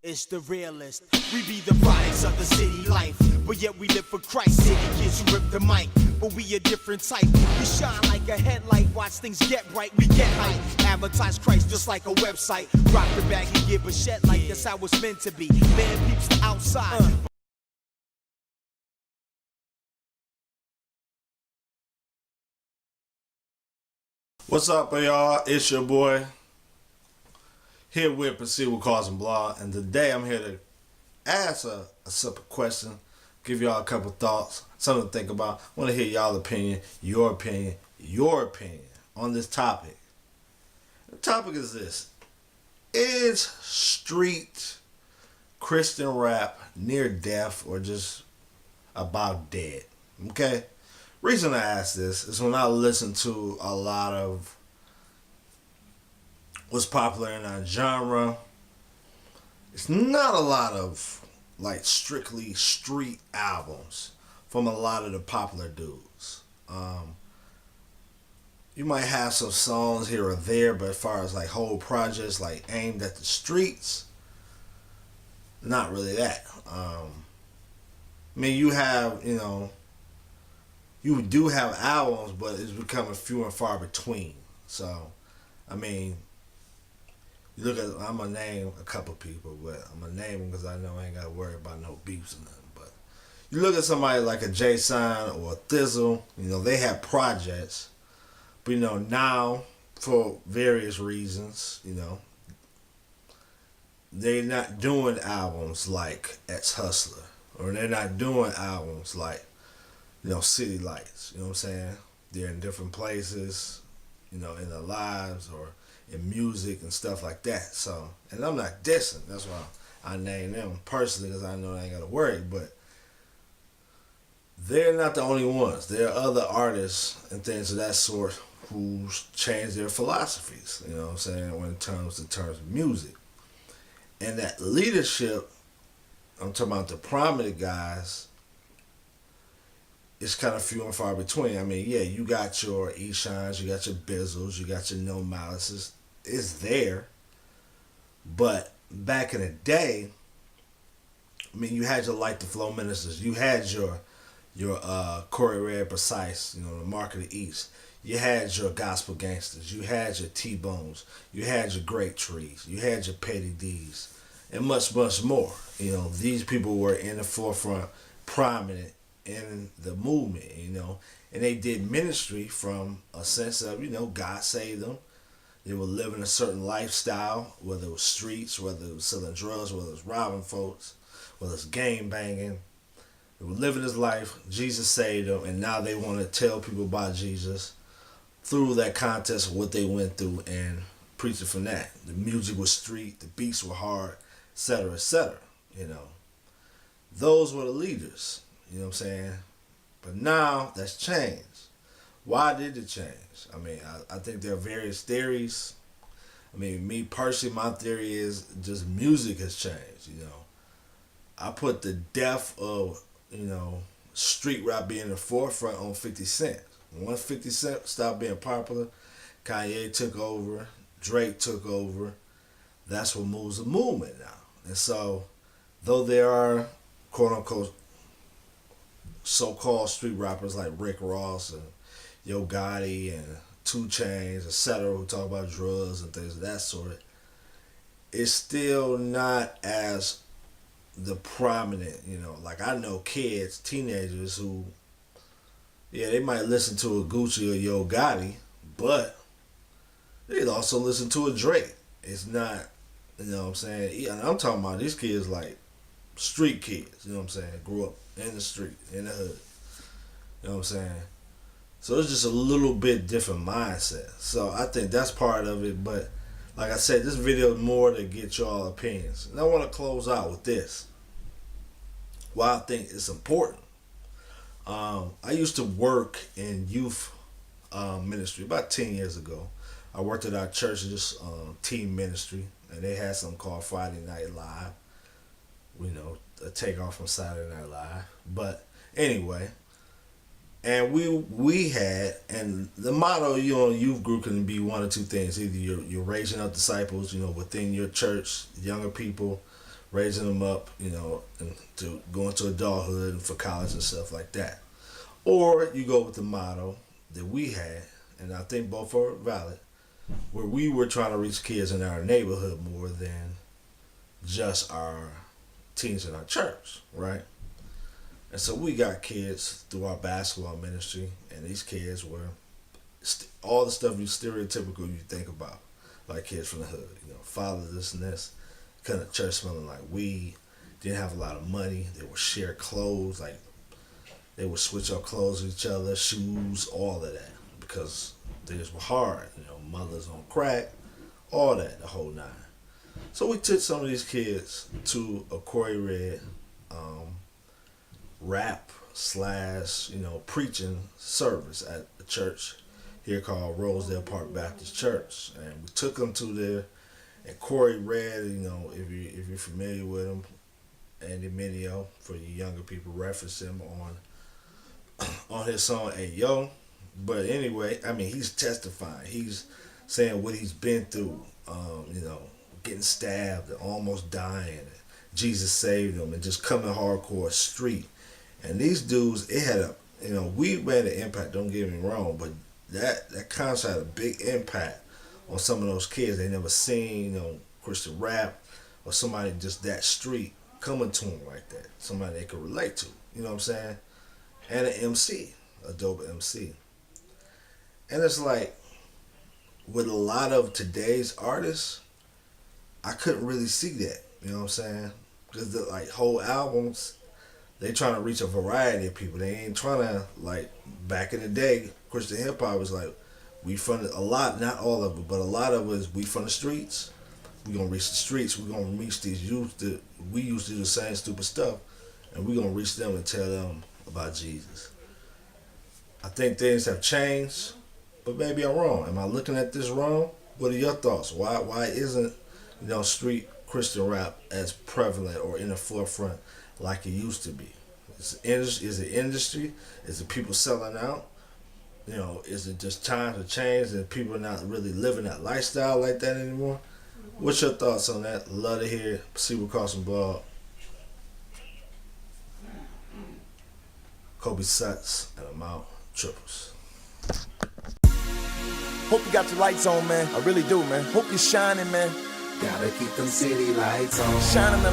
It's the realest. We be the products of the city life, but yet we live for Christ. City kids who rip the mic, but we a different type. We shine like a headlight, watch things get right, we get hype. Advertise Christ just like a website. Rock the bag and give a shit like that's how it's meant to be. Man peeps the outside. What's up, y'all? It's your boy here with Proceed with Cause and Blog, and today I'm here to ask a simple question, give y'all a couple thoughts, something to think about. I want to hear y'all opinion, your opinion on this topic. The topic is this: is street Christian rap near death or just about dead? Okay. Reason I ask this is when I listen to a lot of what's popular in our genre, it's not a lot of like strictly street albums from a lot of the popular dudes. You might have some songs here or there, but as far as like whole projects like aimed at the streets, not really that. I mean, you have, you do have albums, but it's becoming few and far between. So, I mean, you look at, I'm going to name a couple people, but I'm going to name them because I know I ain't got to worry about no beefs or nothing. But you look at somebody like a Jay Sign or a Thizzle, they have projects. But, now, for various reasons, they're not doing albums like Ex Hustler, or they're not doing albums like City Lights, you know what I'm saying? They're in different places, in their lives or in music and stuff like that. So, and I'm not dissing. That's why I name them personally, because I know I ain't got to worry. But they're not the only ones. There are other artists and things of that sort who change their philosophies, you know what I'm saying, when it comes to music. And that leadership, I'm talking about the prominent guys, it's kind of few and far between. I mean, yeah, you got your Eshons, you got your Bizzles, you got your No Malices. It's there. But back in the day, I mean, you had your Like the Flow Ministers. You had your Corey Red Precise, the Mark of the East. You had your Gospel Gangsters. You had your T-Bones. You had your Great Trees. You had your Petty D's. And much, much more. These people were in the forefront, prominent in the movement, and they did ministry from a sense of, God saved them. They were living a certain lifestyle, whether it was streets, whether it was selling drugs, whether it was robbing folks, whether it's gang banging. They were living this life. Jesus saved them, and now they want to tell people about Jesus through that context of what they went through and preaching from that. The music was street, the beats were hard, etc., etc. Those were the leaders. You know what I'm saying? But now that's changed. Why did it change? I mean, I think there are various theories. I mean, me personally, my theory is just music has changed. I put the death of, street rap being in the forefront on 50 Cent. Once 50 Cent stopped being popular, Kanye took over, Drake took over. That's what moves the movement now. And so, though there are, quote unquote, so-called street rappers like Rick Ross and Yo Gotti and 2 Chainz, etc., who talk about drugs and things of that sort, it's still not as the prominent, like I know kids, teenagers who, yeah, they might listen to a Gucci or Yo Gotti, but they'd also listen to a Drake. It's not, what I'm saying? Yeah, I'm talking about these kids like street kids, what I'm saying? Grew up in the street, in the hood. You know what I'm saying? So it's just a little bit different mindset. So I think that's part of it. But like I said, this video is more to get y'all opinions. And I want to close out with this. Why I think it's important. I used to work in youth ministry about 10 years ago. I worked at our church's team ministry, and they had something called Friday Night Live. A takeoff from Saturday Night Live. But anyway, and we had, and the motto, youth group can be one or two things. Either you're raising up disciples, within your church, younger people, raising them up, and to go into adulthood and for college and stuff like that. Or you go with the motto that we had, and I think both are valid, where we were trying to reach kids in our neighborhood more than just our teens in our church, right? And so we got kids through our basketball ministry, and these kids were all the stuff you stereotypical you think about, like kids from the hood, fatherless and this, kind of church smelling like weed, didn't have a lot of money, they would share clothes, like they would switch up clothes with each other, shoes, all of that, because things were hard, mothers on crack, all that, the whole nine. So we took some of these kids to a Corey Red rap / preaching service at a church here called Rosedale Park Baptist Church, and we took them to there. And Corey Red, if you're familiar with him, Andy Mineo, for you younger people, reference him on his song "Hey Yo." But anyway, he's testifying. He's saying what he's been through. Getting stabbed and almost dying. And Jesus saved him, and just coming hardcore street. And these dudes, it had we made an impact. Don't get me wrong, but that concert had a big impact on some of those kids. They never seen Christian rap or somebody just that street coming to them like that. Somebody they could relate to. You know what I'm saying? And an MC, a dope MC. And it's like with a lot of today's artists, I couldn't really see that. You know what I'm saying? Because the whole albums, they trying to reach a variety of people. They ain't trying to, back in the day, Christian hip hop was we from a lot, not all of it, but a lot of it is we from the streets. We gonna reach the streets. We gonna reach these youth that we used to do the same stupid stuff, and we gonna reach them and tell them about Jesus. I think things have changed, but maybe I'm wrong. Am I looking at this wrong? What are your thoughts? Why isn't street Christian rap as prevalent or in the forefront like it used to be? Is it industry? Is it people selling out? Is it just times have changed and people are not really living that lifestyle like that anymore? What's your thoughts on that? Love to hear. See what Carson blog. Kobe Sutts, and I'm out. Triples. Hope you got your lights on, man. I really do, man. Hope you're shining, man. Gotta keep them city lights on. Shining them.